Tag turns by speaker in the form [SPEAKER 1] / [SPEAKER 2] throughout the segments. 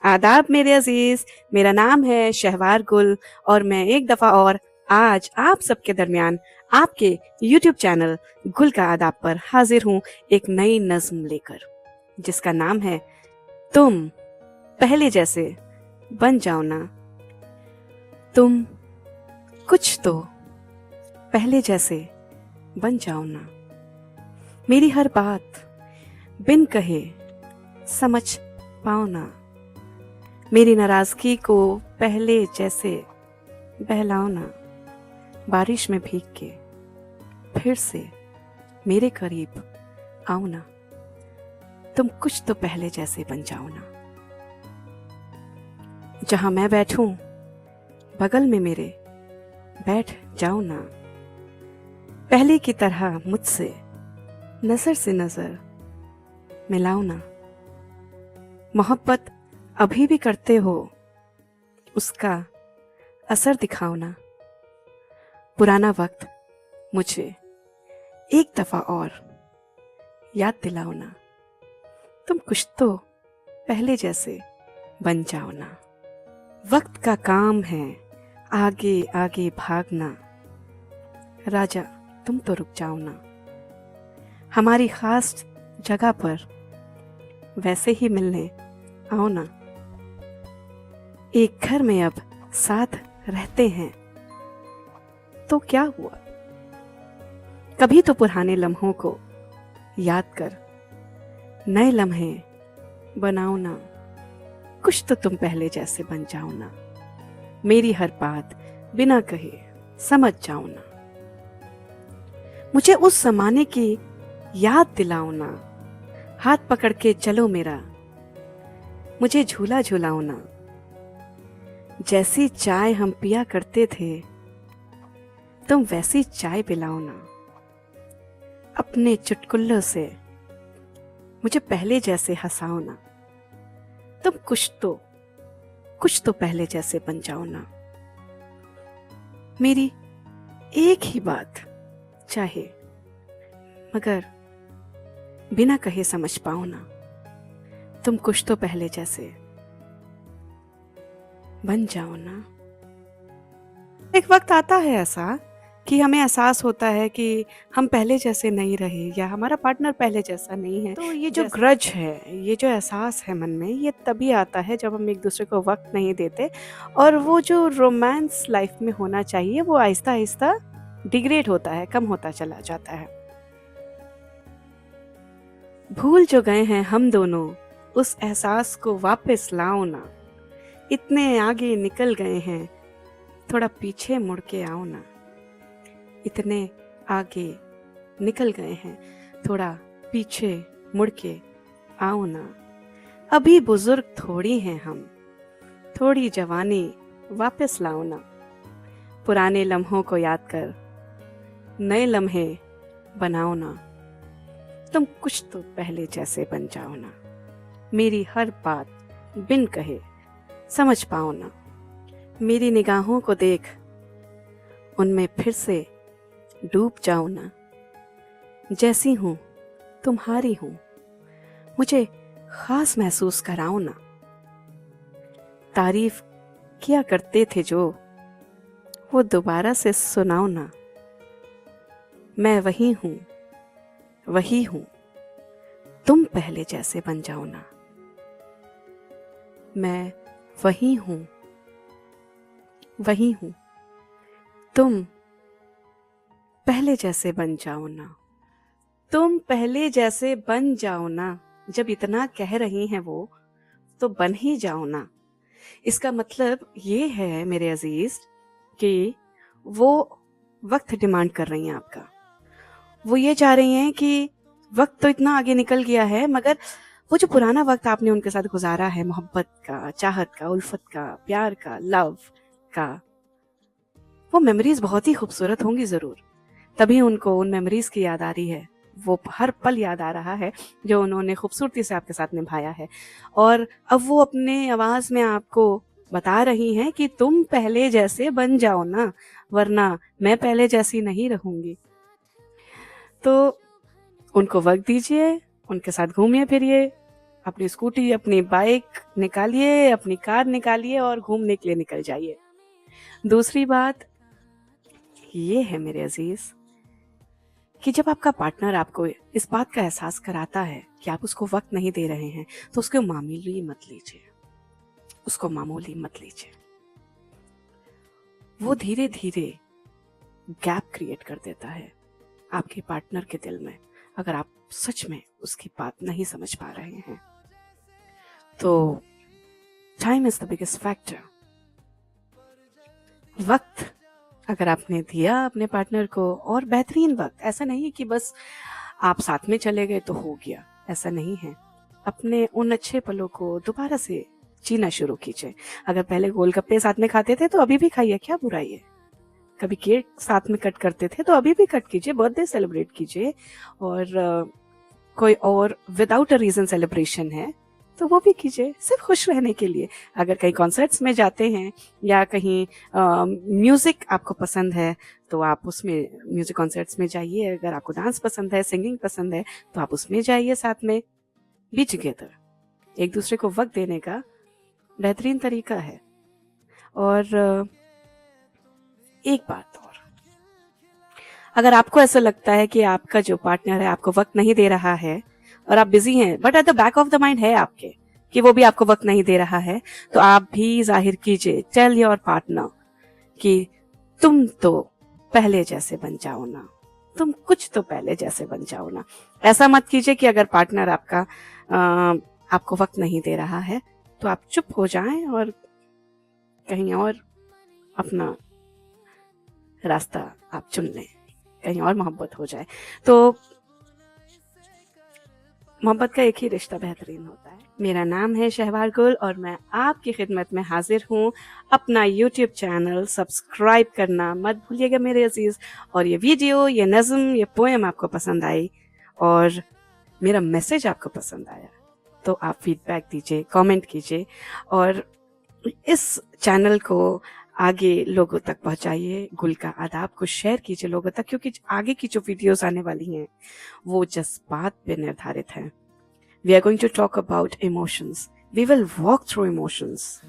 [SPEAKER 1] आदाब मेरे अजीज, मेरा नाम है शहवार गुल और मैं एक दफा और आज आप सबके दरमियान आपके YouTube चैनल गुल का आदाब पर हाजिर हूँ एक नई नज्म लेकर जिसका नाम है तुम पहले जैसे बन जाओ ना। तुम कुछ तो पहले जैसे बन जाओ ना। मेरी हर बात बिन कहे समझ पाओ ना। मेरी नाराजगी को पहले जैसे बहलाओ ना। बारिश में भीग के फिर से मेरे करीब आओ ना। तुम कुछ तो पहले जैसे बन जाओ ना। जहां मैं बैठूं बगल में मेरे बैठ जाओ ना। पहले की तरह मुझसे नजर से नजर मिलाओ ना। मोहब्बत अभी भी करते हो उसका असर दिखाओ ना। पुराना वक्त मुझे एक दफा और याद दिलाओ ना। तुम कुछ तो पहले जैसे बन जाओ ना। वक्त का काम है आगे आगे भागना। राजा तुम तो रुक जाओ ना। हमारी खास जगह पर वैसे ही मिलने आओ ना। एक घर में अब साथ रहते हैं तो क्या हुआ। कभी तो पुराने लम्हों को याद कर नए लम्हे बनाओ ना। कुछ तो तुम पहले जैसे बन जाओ ना। मेरी हर बात बिना कहे समझ जाओ ना। मुझे उस जमाने की याद दिलाओ ना। हाथ पकड़ के चलो मेरा मुझे झूला झूलाओ ना। जैसी चाय हम पिया करते थे तुम वैसी चाय पिलाओ ना। अपने चुटकुल्लों से मुझे पहले जैसे हंसाओ ना। तुम कुछ तो पहले जैसे बन जाओ ना। मेरी एक ही बात चाहे मगर बिना कहे समझ पाओ ना। तुम कुछ तो पहले जैसे बन जाओ ना। एक वक्त आता है ऐसा कि हमें एहसास होता है कि हम पहले जैसे नहीं रहे या हमारा पार्टनर पहले जैसा नहीं है। तो ये जो ग्रज है, ये जो एहसास है मन में, ये तभी आता है जब हम एक दूसरे को वक्त नहीं देते और वो जो रोमांस लाइफ में होना चाहिए वो आहिस्ता आहिस्ता डिग्रेड होता है, कम होता चला जाता है। भूल जो गए हैं हम दोनों उस एहसास को वापस लाओ ना। इतने आगे निकल गए हैं थोड़ा पीछे मुड़ के आओ ना। इतने आगे निकल गए हैं थोड़ा पीछे मुड़ के आओ ना। अभी बुजुर्ग थोड़ी हैं हम, थोड़ी जवानी वापस लाओ ना। पुराने लम्हों को याद कर नए लम्हे बनाओ ना। तुम कुछ तो पहले जैसे बन जाओ ना। मेरी हर बात बिन कहे समझ पाओ ना। मेरी निगाहों को देख उनमें फिर से डूब जाओ ना। जैसी हूं तुम्हारी हूं मुझे खास महसूस कराओ ना। तारीफ किया करते थे जो वो दोबारा से सुनाओ ना। मैं वही हूं तुम पहले जैसे बन जाओ ना। मैं वही हूं तुम पहले जैसे बन जाओ ना। तुम पहले जैसे बन जाओ ना। जब इतना कह रही हैं वो तो बन ही जाओ ना। इसका मतलब ये है मेरे अजीज कि वो वक्त डिमांड कर रही हैं आपका। वो ये चाह रही हैं कि वक्त तो इतना आगे निकल गया है मगर वो जो पुराना वक्त आपने उनके साथ गुजारा है, मोहब्बत का, चाहत का, उल्फत का, प्यार का, लव का, वो मेमोरीज बहुत ही खूबसूरत होंगी जरूर। तभी उनको उन मेमोरीज की याद आ रही है। वो हर पल याद आ रहा है जो उन्होंने खूबसूरती से आपके साथ निभाया है। और अब वो अपने आवाज में आपको बता रही हैं कि तुम पहले जैसे बन जाओ ना, वरना मैं पहले जैसी नहीं रहूंगी। तो उनको वक्त दीजिए, उनके साथ घूमिए फिरिए, अपनी स्कूटी, अपनी बाइक निकालिए, अपनी कार निकालिए और घूमने के लिए निकल जाइए। दूसरी बात ये है मेरे अजीज कि जब आपका पार्टनर आपको इस बात का एहसास कराता है कि आप उसको वक्त नहीं दे रहे हैं, तो उसको मामूली मत लीजिए, उसको मामूली मत लीजिए। वो धीरे धीरे गैप क्रिएट कर देता है आपके पार्टनर के दिल में, अगर आप सच में उसकी बात नहीं समझ पा रहे हैं तो। Time is the biggest factor. वक्त अगर आपने दिया अपने पार्टनर को, और बेहतरीन वक्त, ऐसा नहीं है कि बस आप साथ में चले गए तो हो गया, ऐसा नहीं है। अपने उन अच्छे पलों को दोबारा से जीना शुरू कीजिए। अगर पहले गोलगप्पे साथ में खाते थे तो अभी भी खाइए, क्या बुराई है। कभी केक साथ में कट करते थे तो अभी भी कट कीजिए, बर्थडे सेलिब्रेट कीजिए। और कोई और विदाउट अ रीजन सेलिब्रेशन है तो वो भी कीजिए, सिर्फ खुश रहने के लिए। अगर कहीं कॉन्सर्ट्स में जाते हैं या कहीं म्यूजिक आपको पसंद है तो आप उसमें म्यूजिक कॉन्सर्ट्स में जाइए। अगर आपको डांस पसंद है, सिंगिंग पसंद है तो आप उसमें जाइए, साथ में बी टुगेदर। एक दूसरे को वक्त देने का बेहतरीन तरीका है। और एक बात और, अगर आपको ऐसा लगता है कि आपका जो पार्टनर है आपको वक्त नहीं दे रहा है और आप बिजी हैं, but at the back of the mind है आपके कि वो भी आपको वक्त नहीं दे रहा है, तो आप भी जाहिर कीजिए, टेल योर पार्टनर कि तुम तो पहले जैसे बन जाओ ना, तुम कुछ तो पहले जैसे बन जाओ ना। ऐसा मत कीजिए कि अगर पार्टनर आपका आपको वक्त नहीं दे रहा है तो आप चुप हो जाएं और कहीं और अपना रास्ता आप चुन लें, कहीं और मोहब्बत हो जाए। तो मोहब्बत का एक ही रिश्ता बेहतरीन होता है। मेरा नाम है शहवार गुल और मैं आपकी खिदमत में हाजिर हूँ। अपना YouTube चैनल सब्सक्राइब करना मत भूलिएगा मेरे अजीज। और ये वीडियो, ये नज़म, ये पोएम आपको पसंद आई और मेरा मैसेज आपको पसंद आया तो आप फीडबैक दीजिए, कमेंट कीजिए और इस चैनल को आगे लोगों तक पहुंचाइए। गुल का आदाब को शेयर कीजिए लोगों तक, क्योंकि आगे की जो वीडियोस आने वाली हैं वो जज्बात पे निर्धारित हैं। We are going to talk about emotions, we will walk through emotions.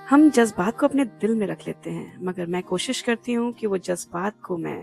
[SPEAKER 1] हम जज्बात को अपने दिल में रख लेते हैं, मगर मैं कोशिश करती हूँ कि वो जज्बात को मैं